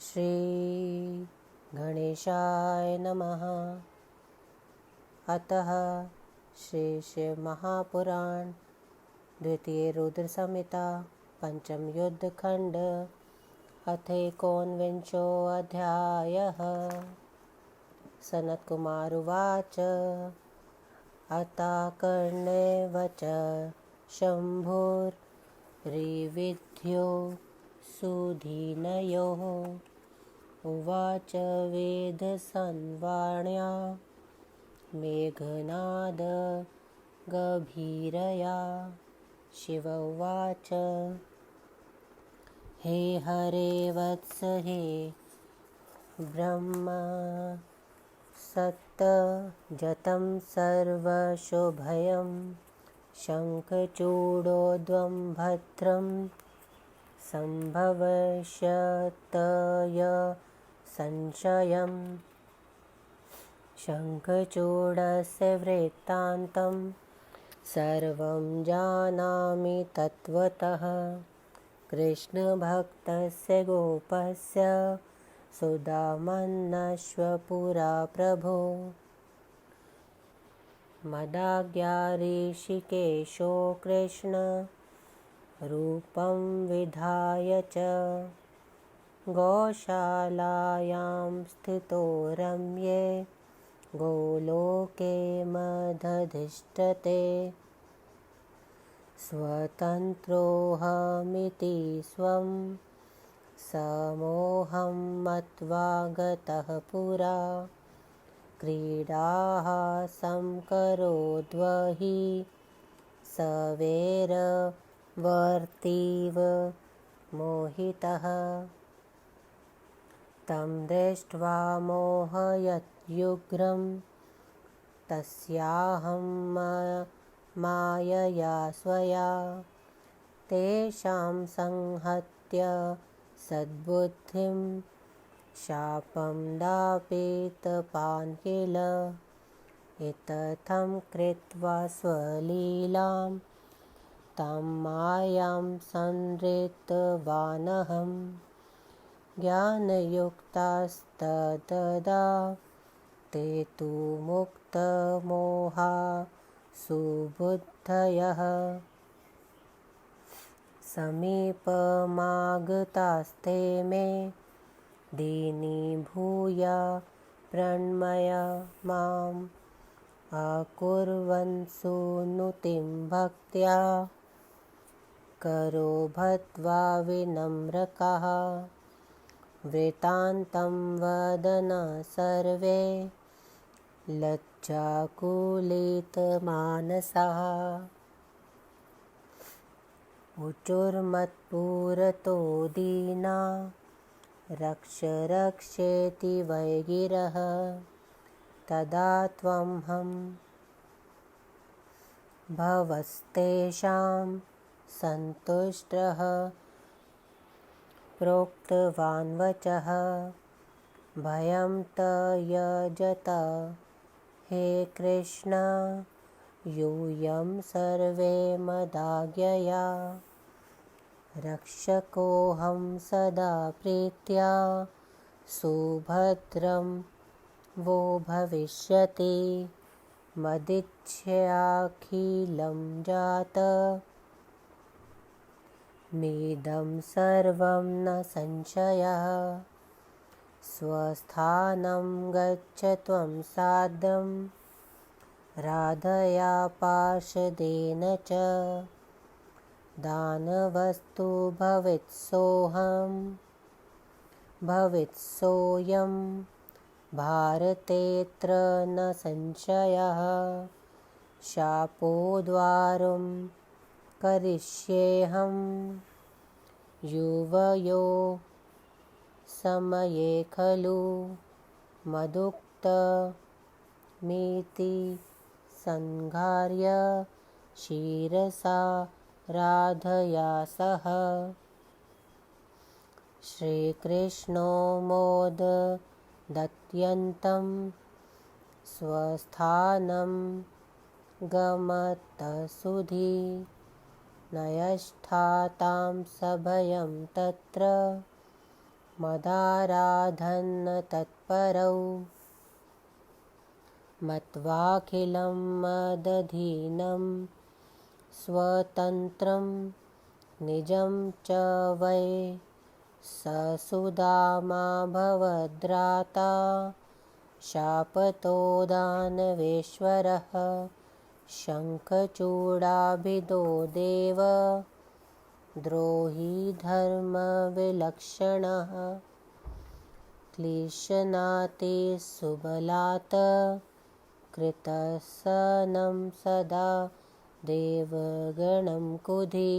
श्री गणेशाय नमः। अतः श्री शिव महापुराण द्वितीय रुद्र संहिता पंचम युद्धखंड अथैकोनविंशो अध्यायः। सनत्कुमार उवाच अताकर्णेव च शम्भुर्विविध्यो सुधीनयोः उवाच वेदसंवाण्या मेघनाद गभीरया। शिव उवाच हे हरे वत्स हे ब्रह्म सत्तजतं सर्वशुभयं शङ्खचूडोद्वं भद्रं सम्भविष्यतय संशयम्। शङ्खचूडस्य वृत्तान्तं सर्वं जानामि तत्त्वतः। कृष्णभक्तस्य गोपस्य सुदामन्नश्वपुरा प्रभो। मदाज्ञा ऋषिकेशो कृष्ण रूपं विधाय च गोशालायां स्थितो रम्ये गोलोके मदधिष्ठते। स्वतन्त्रोऽहमिति स्वं समोहं मत्वा गतः पुरा। क्रीडाः संकरोद्वहि सवैरवर्तीव मोहितः। तं दृष्ट्वा मोहयत्युग्रं तस्याहं मायया स्वया। तेषां संहत्य सद्बुद्धिं शापं दापितपान् किल। इत्थं कृत्वा स्वलीलां तां मायां संहृतवानहम्। ज्ञानयुक्तास्तदा ते तु मुक्तमोहा सुबुद्धयः। समीपमागतास्ते मे दीनीभूय प्रणम्य माम्। अकुर्वन्सुनुतिं भक्त्या करो भद्वा विनम्रकाः। वृत्तान्तं वदन् सर्वे लज्जाकुलितमानसाः। ऊचुर्मत्पुरतो दीना रक्ष रक्षेति वै गिरः। तदा त्वमहं भवस्तेषां सन्तुष्टः प्रोक्तवान् वचः। भयं त्यजत हे कृष्ण यूयं सर्वे मदाज्ञया। रक्षकोऽहं सदा प्रीत्या सुभद्रं वो भविष्यति। मदिच्छयाखिलं जात मिदं सर्वं न संशयः। स्वस्थानं गच्छ त्वं सादं राधया पार्षदेन च। दानवस्तु भवित्सोऽयं भारतेऽत्र न संशयः। शापोद्वारं करिष्येऽहं युवयो समये खलु। मदुक्तमिति संहार्य शिरसा राधया सह। श्रीकृष्णो मोदयत्यन्तं स्वस्थानं गमत्सुधी। नयष्ठातां सभयं तत्र मदाराधन्नतत्परौ मत्वाखिलं मदधीनं स्वतन्त्रं निजं च वै स सुदामा भवद्राता शापतो दानवेश्वरः शङ्खचूडाभिदो देव द्रोही धर्मविलक्षणः क्लिशनाति सुबलात् कृतसनं सदा देवगणं कुधी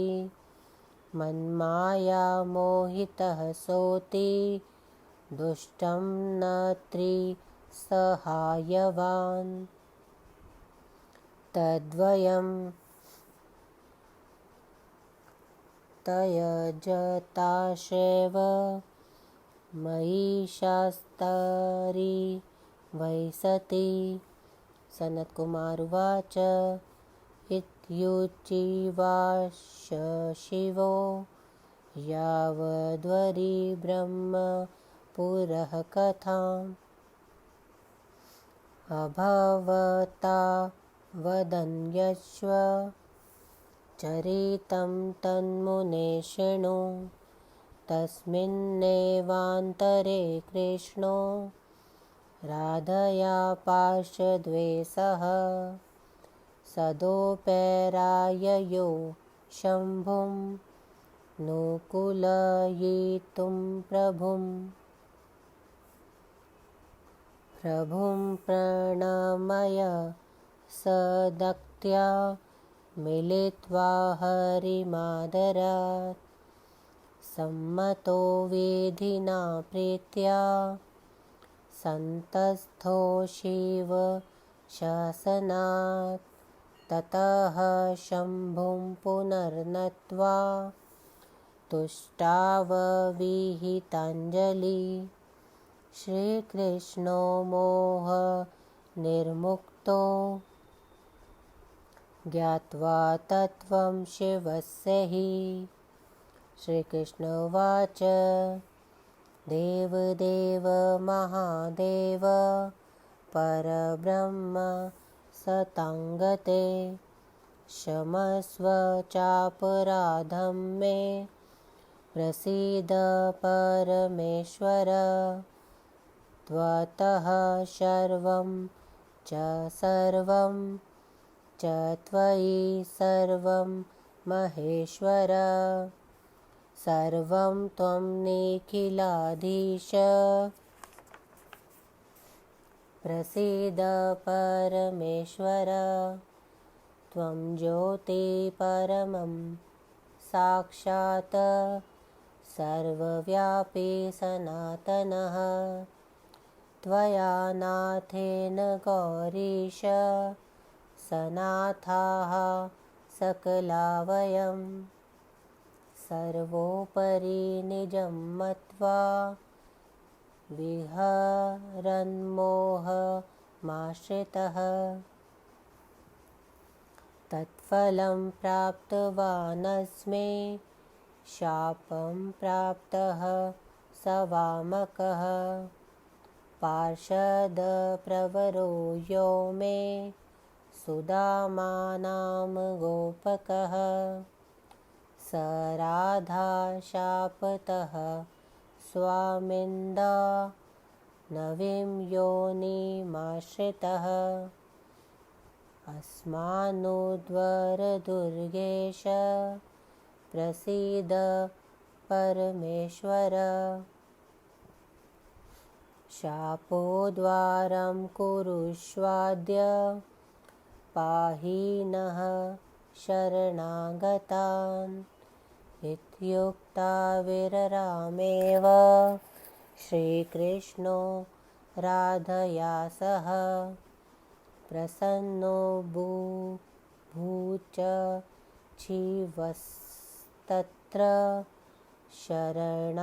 मन्मायामोहितः सोऽति दुष्टं न त्रिसहायवान् तद्वयं तयजताशेव मयि शास्तारि वै सति सनत्कुमारुवाच इत्युच्चैवाश शिवो यावद्वरिब्रह्मपुरः कथाम् अभवता वदन्यश्व चरितं तन्मुने शृणु तस्मिन्नेवान्तरे कृष्णो राधया पार्श्वद्वे सह सदोपैराययो शम्भुं नुकूलयितुं प्रभुं प्रणमय सदक्त्या मिलित्वा हरिमादरात् सम्मतो विधिना प्रीत्या सन्तस्थो शिवशासनात् ततः शम्भुं पुनर्नत्वा तुष्टावविहिताञ्जलि श्रीकृष्णो मोहनिर्मुक्तो ज्ञात्वा तत्त्वं शिवस्य हि श्रीकृष्ण उवाच देवदेव महादेव परब्रह्म सताङ्गते क्षमस्व चापराधं मे प्रसीद परमेश्वर त्वतः सर्वं च सर्वं च त्वयि सर्वं महेश्वर सर्वं त्वं निखिलाधीश प्रसीद परमेश्वर त्वं ज्योतिः साक्षात् सर्वव्यापी सनातनः त्वया नाथेन गौरीश सनाथाः सकला वयं सर्वोपरि निजं मत्वा विहरन्मोहमाश्रितः तत्फलं प्राप्तवानस्मि शापं प्राप्तः सवामकः पार्षदप्रवरो यो मे सुदामा नाम गोपकः स राधाशापतः स्वामिन्दानवीं योनिमाश्रितः अस्मान्नुद्वरदुर्गेश प्रसीद परमेश्वर शापोद्वारं कुरुष्वाद्य पाहि नः शरणागतान् इत्युक्ता विररामेव श्रीकृष्णो राधया सह प्रसन्नो बुभूच जीवस्तत्र शरणागतवत्सलः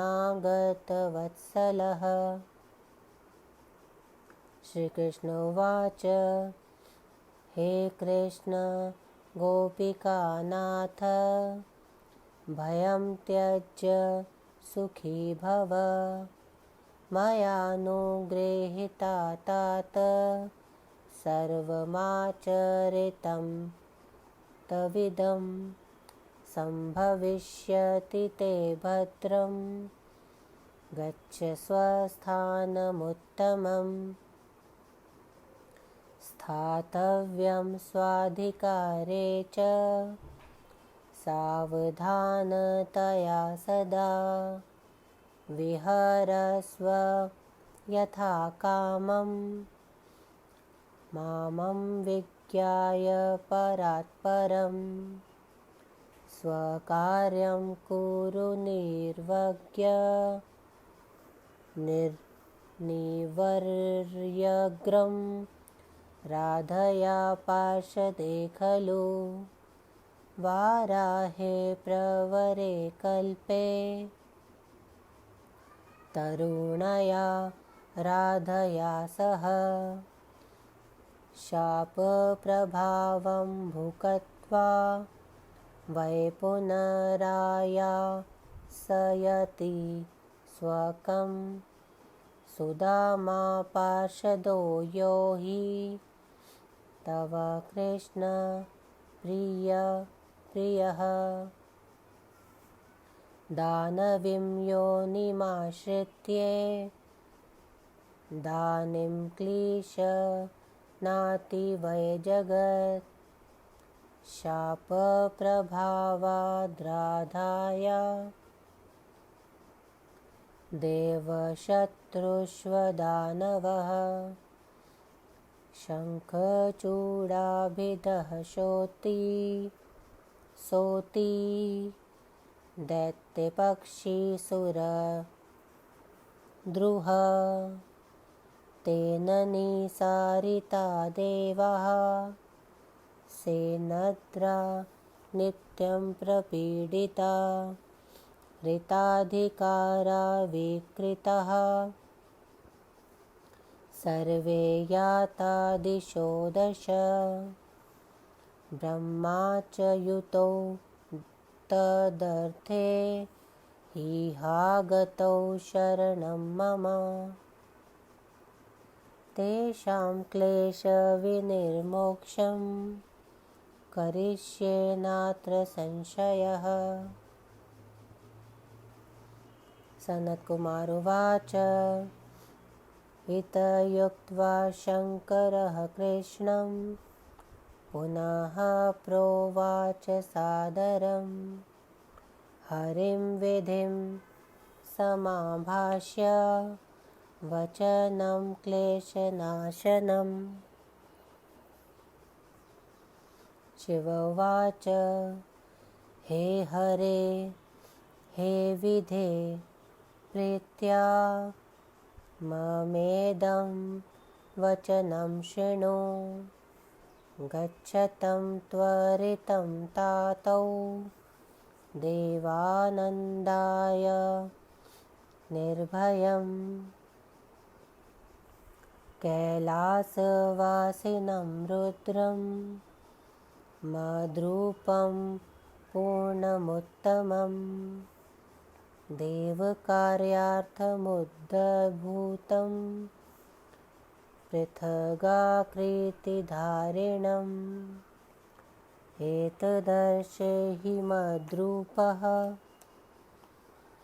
श्रीकृष्ण उवाच हे कृष्ण गोपिकानाथ भयं त्यज्य सुखी भव मयानुगृहीता तात सर्वमाचरितं तविदं सम्भविष्यति ते भद्रं गच्छ स्वस्थानमुत्तमम् स्थातव्यं स्वाधिकारे च सावधानतया सदा विहरस्व यथा कामं मामं विज्ञाय परात्परं स्वकार्यं कुरु निर्वज्ञ निर्निवर्यग्रं राधया पार्षदे खलु वाराहे प्रवरे कल्पे तरुणया राधया सह शापप्रभावं भुक्त्वा वै पुनरायासयति स्वकं सुदामा पार्षदो यो हि तव कृष्ण प्रियः दानवीं योनिमाश्रित्य दानीं क्लिशनाति वै जगत् शापप्रभावाद्राधाया देवशत्रुष्वदानवः शङ्खचूडाभिदः सोती दैत्यपक्षिसुरद्रुह तेन निसारिता देवाः सेनद्रा नित्यं प्रपीडिता ऋताधिकारा विकृताः सर्वे याता दिशो दश ब्रह्मा च युतौ तदर्थे इहागतौ शरणं मम तेषां क्लेशविनिर्मोक्षं करिष्ये नात्र संशयः। सनत्कुमारुवाच इत्युक्त्वा शङ्करः कृष्णं पुनः प्रोवाच सादरं हरिं विधिं समाभाष्य वचनं क्लेशनाशनम्। शिव उवाच हे हरे हे विधे प्रीत्या ममेदं वचनं शृणु गच्छतं त्वरितं तातौ देवानन्दाय निर्भयं कैलासवासिनं रुद्रं मद्रूपं पूर्णमुत्तमं देवकार्यार्थमुद्भूतं पृथगाकृतिधारिणम् एतदर्शे हि मद्रूपः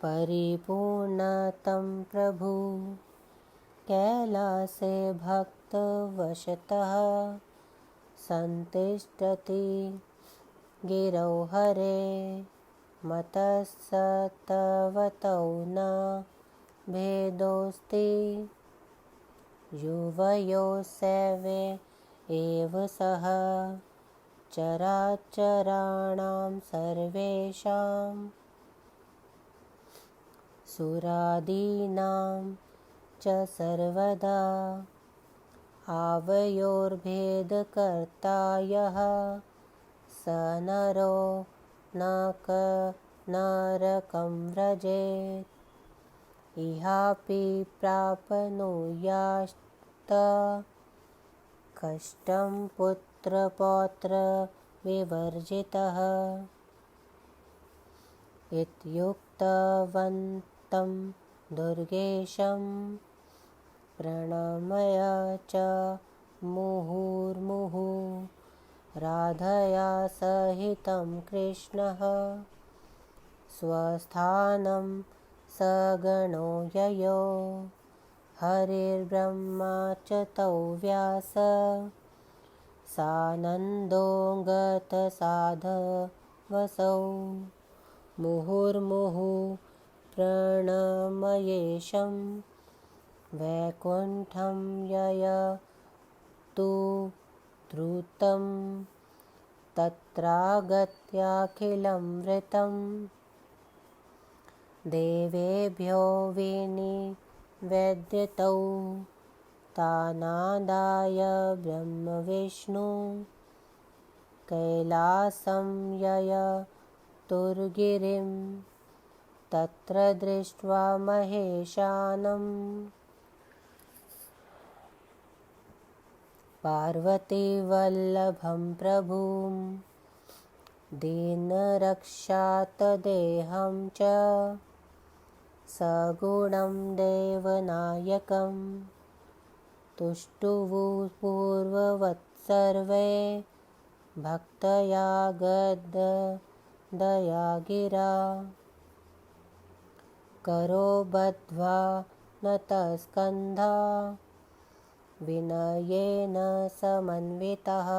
परिपूर्णतं प्रभु कैलासे भक्तवशतः संतिष्ठति गिरौ हरे मतस्तवतौ न भेदोऽस्ति युवयोः सेवे एव सह चराचराणां सर्वेषां सुरादीनां च सर्वदा आवयोर्भेदकर्ता यः स नरो नरकं व्रजेत् इहापि प्राप्नुयात् कष्टं पुत्रपौत्रविवर्जितः। इत्युक्तवन्तस्तथा तं दुर्गेशं प्रणमय च मुहुर्मुहुः राधया सहितं कृष्णः स्वस्थानं सगणो ययो हरिर्ब्रह्मा च तौ व्यास सानन्दो गतसाधवसौ मुहुर्मुहुः प्रणमयेशं वैकुण्ठं ययतु द्रुतं तत्रागत्याखिलं वृतं देवेभ्यो विनिवेद्यतौ तानादाय ब्रह्मविष्णु कैलासं ययतुर्गिरिं तत्र दृष्ट्वा महेशानं पार्वतीवल्लभं प्रभुं दीनरक्षातदेहं च सगुणं देवनायकं तुष्टुवुः पूर्ववत् सर्वे भक्तया गद्गदया गिरा करो बद्ध्वा नतस्कन्धा विनयेन समन्वितः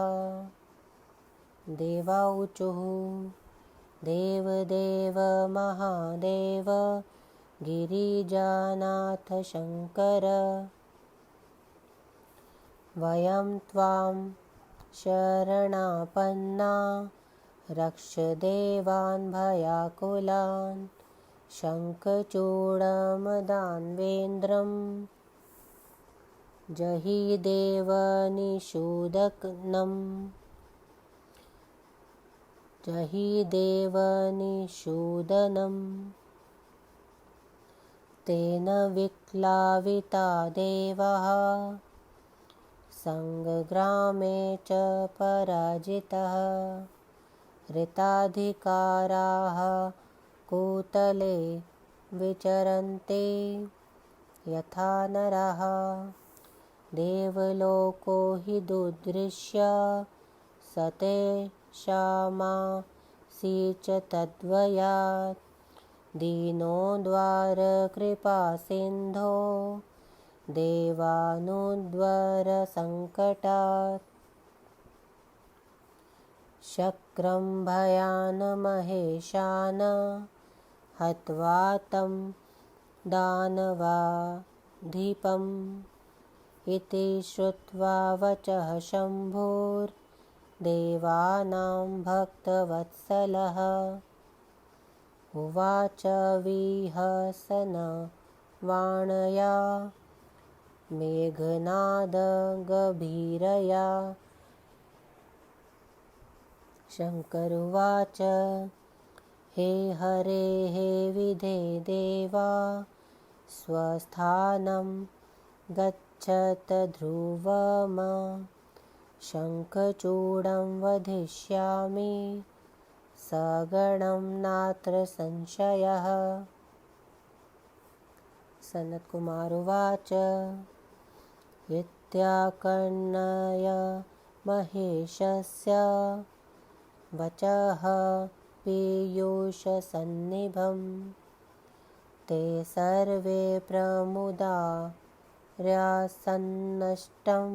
देवाऊचुः देवदेव महादेव गिरिजानाथ शङ्कर वयं त्वां शरणापन्ना रक्ष देवान् भयाकुलान् शङ्खचूडमदान्वेन्द्रं जहि देवनिषूदनं तेन विक्लाविता देवाः संग्रामे च पराजितः ऋताधिकाराः कूतले विचरन्ति यथा नरः देवलोको हि दुदृश्य स तेषामासीच तद्वयात् दीनो द्वारकृपासिन्धो देवानुद्वारसङ्कटात् शक्रं भयानमहेशान हत्वा तं दानवाधिपम् इति श्रुत्वा वचः शम्भोर्देवानां भक्तवत्सलः उवाच विहसनवाणया मेघनादगभीरया शङ्कर उवाच हे हरे हे विधे देवा स्वस्थानं गच्छत ध्रुवम् शङ्खचूडं वधिष्यामि सगणं नात्र संशयः सनत्कुमार उवाच इत्याकर्णय महेशस्य वचः पीयूषसन्निभं ते सर्वे प्रमुदार्यासन्नष्टं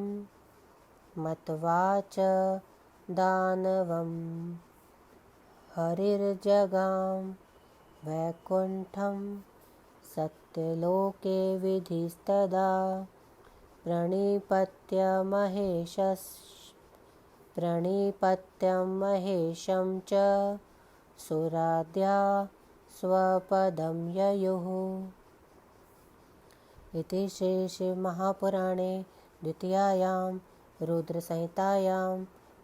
मत्वा च दानवं हरिर्जगाम वैकुण्ठं सत्यलोके विधिस्तदा प्रणिपत्य महेशं च सुराद्या स्वपदं ययुः। इति श्रीशिवमहापुराणे द्वितीयायां रुद्रसंहितायां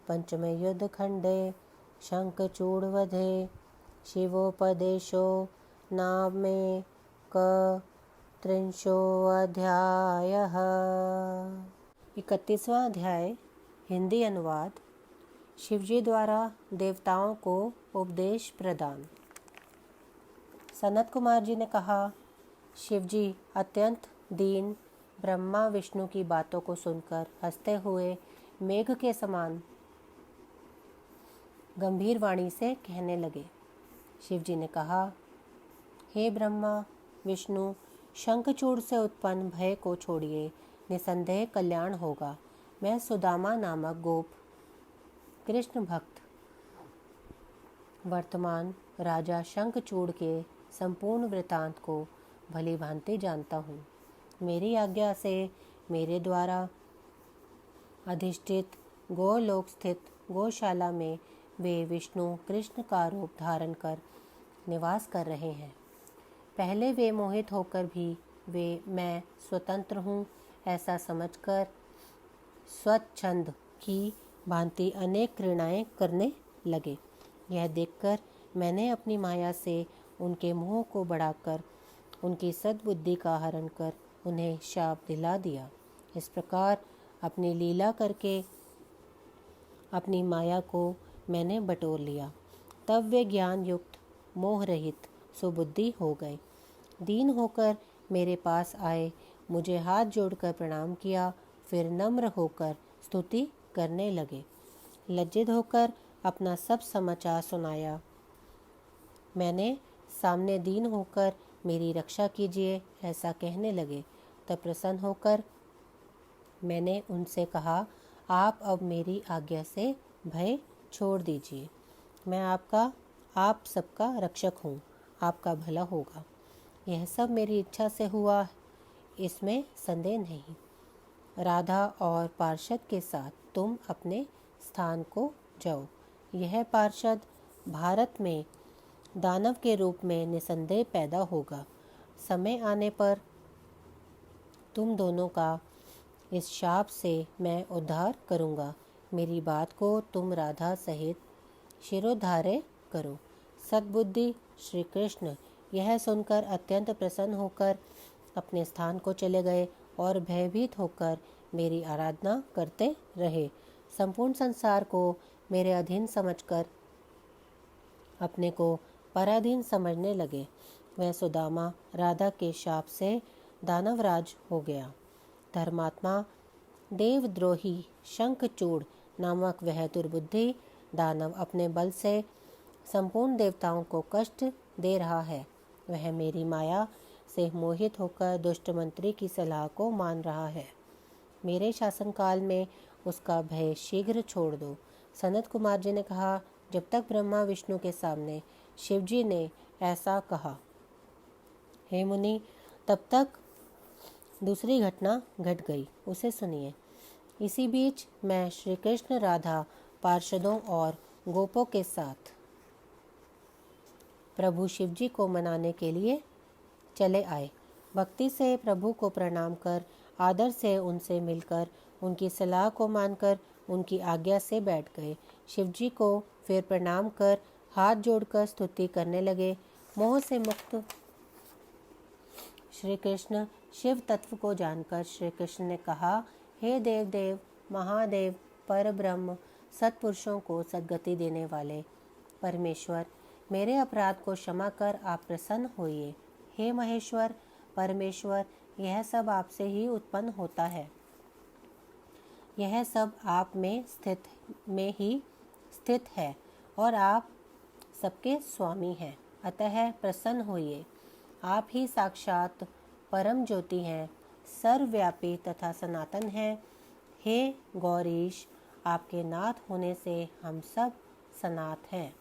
पञ्चमे युद्धखण्डे शङ्खचूडवधे शिवोपदेशो नामेकत्रिंशोऽध्यायः। 31वां अध्याय हिंदी अनुवाद। शिवजी द्वारा देवताओं को उपदेश प्रदान। सनत कुमार जी ने कहा, शिवजी अत्यंत दीन ब्रह्मा विष्णु की बातों को सुनकर हंसते हुए मेघ के समान गंभीर वाणी से कहने लगे। शिवजी ने कहा, हे ब्रह्मा विष्णु, शंखचूड़ से उत्पन्न भय को छोड़िए, निसंदेह कल्याण होगा। मैं सुदामा नामक गोप कृष्ण भक्त वर्तमान राजा शंखचूड़ के संपूर्ण वृतांत को भली भांति जानता हूँ। मेरी आज्ञा से मेरे द्वारा अधिष्ठित गोलोक स्थित गौशाला में वे विष्णु कृष्ण का रूप धारण कर निवास कर रहे हैं। पहले वे मोहित होकर भी मैं स्वतंत्र हूँ ऐसा समझकर स्वच्छंद की भांति अनेक क्रीड़ाएं करने लगे। यह देखकर मैंने अपनी माया से उनके मोह को बढ़ाकर उनकी सद्बुद्धि का हरण कर उन्हें शाप दिला दिया। इस प्रकार अपनी लीला करके अपनी माया को मैंने बटोर लिया। तब वे ज्ञान युक्त मोह रहित सुबुद्धि हो गए। दीन होकर मेरे पास आए, मुझे हाथ जोड़कर प्रणाम किया, फिर नम्र होकर स्तुति करने लगे। लज्जित होकर अपना सब समाचार सुनाया। मैंने सामने दीन होकर मेरी रक्षा कीजिए ऐसा कहने लगे। तब प्रसन्न होकर मैंने उनसे कहा, आप अब मेरी आज्ञा से भय छोड़ दीजिए। मैं आप सबका रक्षक हूँ, आपका भला होगा। यह सब मेरी इच्छा से हुआ, इसमें संदेह नहीं। राधा और पार्षद के साथ तुम अपने स्थान को जाओ। यह पार्षद भारत में दानव के रूप में निसंदेह पैदा होगा। समय आने पर तुम दोनों का इस शाप से मैं उद्धार करूँगा। मेरी बात को तुम राधा सहित शिरोधार्य करो। सद्बुद्धि श्री कृष्ण यह सुनकर अत्यंत प्रसन्न होकर अपने स्थान को चले गए और भयभीत होकर मेरी आराधना करते रहे। संपूर्ण संसार को मेरे अधीन समझकर अपने को पराधीन समझने लगे। वह सुदामा राधा के शाप से दानवराज हो गया। धर्मात्मा देवद्रोही शंखचूड़ नामक वह दुर्बुद्धि दानव अपने बल से संपूर्ण देवताओं को कष्ट दे रहा है। वह मेरी माया से मोहित होकर दुष्ट मंत्री की सलाह को मान रहा है। मेरे शासनकाल में उसका भय शीघ्र छोड़ दो। सनत कुमार जी ने कहा, जब तक ब्रह्मा विष्णु के सामने शिवजी ने ऐसा कहा, हे मुनि, तब तक दूसरी घटना घट गई, उसे सुनिए। इसी बीच मैं श्री कृष्ण राधा पार्षदों और गोपों के साथ प्रभु शिवजी को मनाने के लिए चले आए। भक्ति से प्रभु को प्रणाम कर आदर से उनसे मिलकर उनकी सलाह को मानकर उनकी आज्ञा से बैठ गए। शिवजी को फिर प्रणाम कर हाथ जोड़कर स्तुति करने लगे। मोह से मुक्त श्री कृष्ण शिव तत्व को जानकर श्री कृष्ण ने कहा, हे देव देव महादेव परब्रह्म सत्पुरुषों को सद्गति देने वाले परमेश्वर, मेरे अपराध को क्षमा कर आप प्रसन्न होइए। हे महेश्वर परमेश्वर, यह सब आपसे ही उत्पन्न होता है। यह सब आप में ही स्थित है और आप सबके स्वामी हैं। अतः प्रसन्न होइए। आप ही साक्षात परम ज्योति हैं, सर्वव्यापी तथा सनातन हैं। हे गौरीश, आपके नाथ होने से हम सब सनात हैं।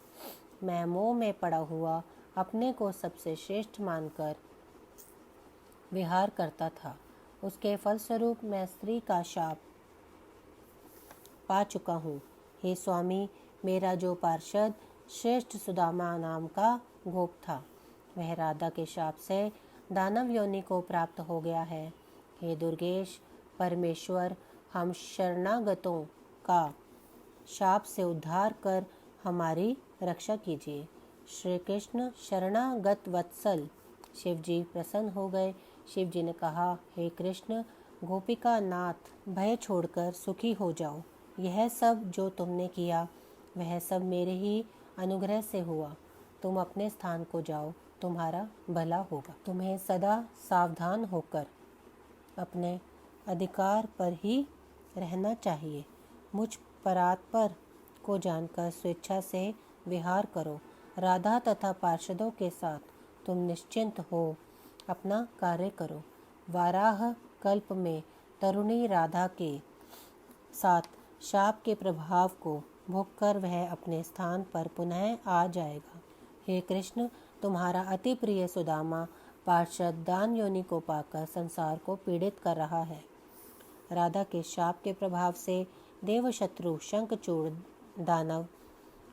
मैं मोह में पड़ा हुआ अपने को सबसे श्रेष्ठ मानकर विहार करता था। उसके फलस्वरूप मैं स्त्री का शाप पा चुका हूँ। हे स्वामी, मेरा जो पार्षद श्रेष्ठ सुदामा नाम का गोप था, वह राधा के शाप से दानव योनि को प्राप्त हो गया है। हे दुर्गेश परमेश्वर, हम शरणागतों का शाप से उद्धार कर हमारी रक्षा कीजिए। श्री कृष्ण शरणागत वत्सल। शिवजी प्रसन्न हो गए। शिवजी ने कहा, हे कृष्ण गोपिका नाथ, भय छोड़कर सुखी हो जाओ। यह सब जो तुमने किया वह सब मेरे ही अनुग्रह से हुआ। तुम अपने स्थान को जाओ। तुम्हारा भला होगा। तुम्हें सदा सावधान होकर अपने अधिकार पर ही रहना चाहिए। मुझ परात्पर को जानकर स्वेच्छा से विहार करो। राधा तथा पार्षदों के साथ तुम निश्चिंत हो अपना कार्य करो। वाराह कल्प में तरुणी राधा के साथ शाप के प्रभाव को भोगकर वह अपने स्थान पर पुनः आ जाएगा। हे कृष्ण, तुम्हारा अति प्रिय सुदामा पार्षद दान योनि को पाकर संसार को पीड़ित कर रहा है। राधा के शाप के प्रभाव से देवशत्रु शंखचूड़ दानव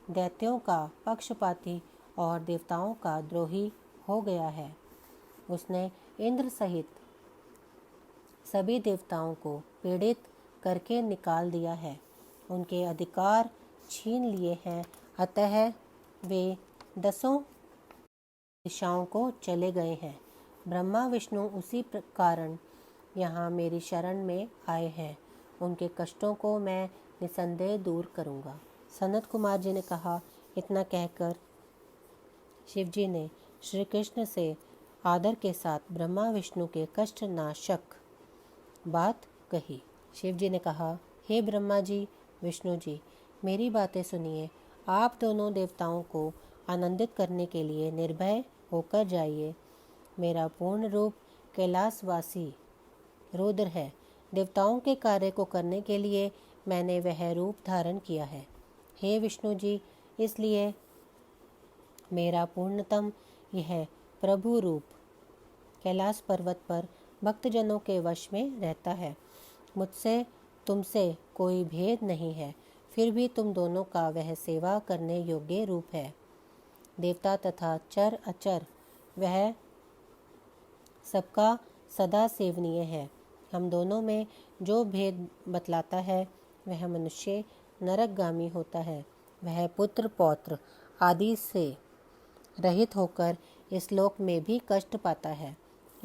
दैत्यों का पक्षपाती और देवताओं का द्रोही हो गया है। उसने इंद्र सहित सभी देवताओं को पीड़ित करके निकाल दिया है, उनके अधिकार छीन लिए हैं। अतः वे 10 दिशाओं को चले गए हैं। ब्रह्मा विष्णु उसी कारण यहाँ मेरी शरण में आए हैं। उनके कष्टों को मैं निसंदेह दूर करूँगा। सनत कुमार जी ने कहा। इतना कहकर शिवजी ने श्री कृष्ण से आदर के साथ ब्रह्मा विष्णु के कष्ट नाशक बात कही। शिवजी ने कहा, हे ब्रह्मा जी, विष्णु जी, मेरी बातें सुनिए। आप दोनों देवताओं को आनंदित करने के लिए निर्भय होकर जाइए। मेरा पूर्ण रूप कैलाशवासी रुद्र है। देवताओं के कार्य को करने के लिए मैंने वह रूप धारण किया है। हे विष्णु जी, इसलिए मेरा पूर्णतम यह प्रभु रूप कैलाश पर्वत पर भक्तजनों के वश में रहता है। मुझसे तुमसे कोई भेद नहीं है, फिर भी तुम दोनों का वह सेवा करने योग्य रूप है। देवता तथा चर अचर वह सबका सदा सेवनीय है। हम दोनों में जो भेद बतलाता है वह मनुष्य नरकगामी होता है। वह पुत्र पौत्र आदि से रहित होकर इस लोक में भी कष्ट पाता है।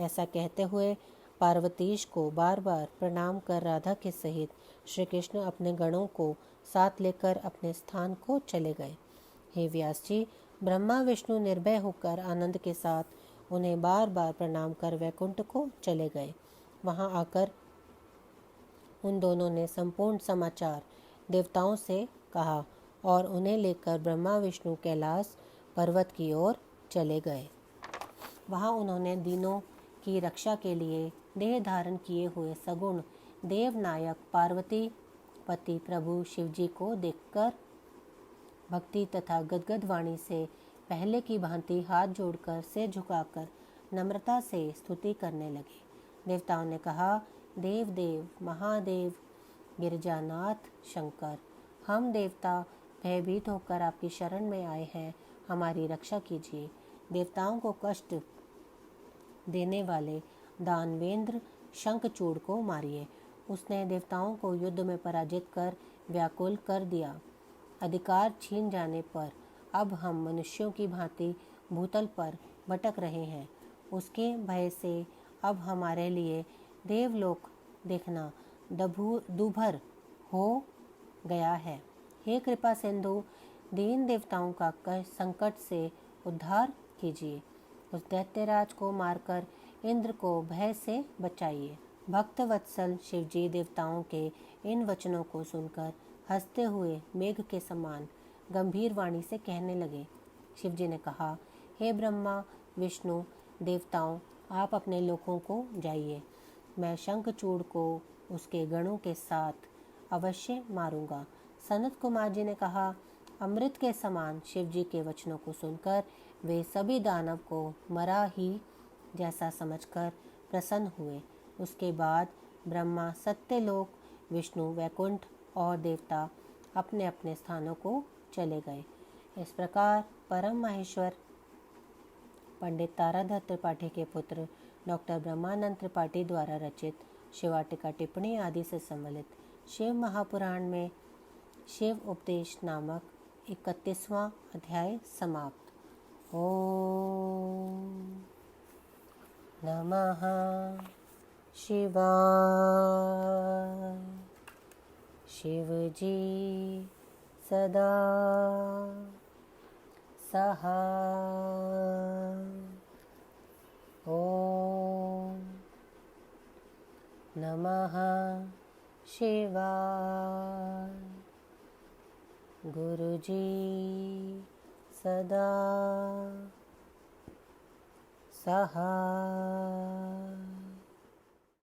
ऐसा कहते हुए पार्वतीश को बार बार प्रणाम कर राधा के सहित श्री कृष्ण अपने गणों को साथ लेकर अपने स्थान को चले गए। हे व्यास जी, ब्रह्मा विष्णु निर्भय होकर आनंद के साथ उन्हें बार बार प्रणाम कर वैकुंठ को चले गए। वहां आकर उन दोनों ने संपूर्ण समाचार देवताओं से कहा और उन्हें लेकर ब्रह्मा विष्णु कैलाश पर्वत की ओर चले गए। वहां उन्होंने दीनों की रक्षा के लिए देह धारण किए हुए सगुण देवनायक पार्वती पति प्रभु शिवजी को देखकर भक्ति तथा गदगद वाणी से पहले की भांति हाथ जोड़कर सिर झुकाकर नम्रता से स्तुति करने लगे। देवताओं ने कहा, देव देव महादेव गिरिजानाथ शंकर, हम देवता भयभीत होकर आपकी शरण में आए हैं, हमारी रक्षा कीजिए। देवताओं को कष्ट देने वाले दानवेंद्र शंखचूड़ को मारिए। उसने देवताओं को युद्ध में पराजित कर व्याकुल कर दिया। अधिकार छीन जाने पर अब हम मनुष्यों की भांति भूतल पर भटक रहे हैं। उसके भय से अब हमारे लिए देवलोक देखना दुभर हो गया है। हे कृपा सिंधु, दीन देवताओं का संकट से उद्धार कीजिए। उस दैत्यराज को मारकर इंद्र को भय से बचाइए। भक्त वत्सल शिवजी देवताओं के इन वचनों को सुनकर हंसते हुए मेघ के समान गंभीर वाणी से कहने लगे। शिवजी ने कहा, हे ब्रह्मा विष्णु देवताओं, आप अपने लोकों को जाइए। मैं शंखचूड़ को उसके गणों के साथ अवश्य मारूंगा। सनत कुमार जी ने कहा, अमृत के समान शिवजी के वचनों को सुनकर वे सभी दानव को मरा ही जैसा समझकर प्रसन्न हुए। उसके बाद ब्रह्मा सत्यलोक, विष्णु वैकुंठ और देवता अपने अपने स्थानों को चले गए। इस प्रकार परम माहेश्वर पंडित ताराधर त्रिपाठी के पुत्र डॉक्टर ब्रह्मानंद त्रिपाठी द्वारा रचित शिवाटिका टिप्पणी आदि से सम्मिलित शिव महापुराण में शिव उपदेश नामक 31वां अध्याय समाप्त। ओम नमः शिवाय। शिवजी सदा सहाय। ॐ नमः शिवाय। गुरुजी सदा सहाय।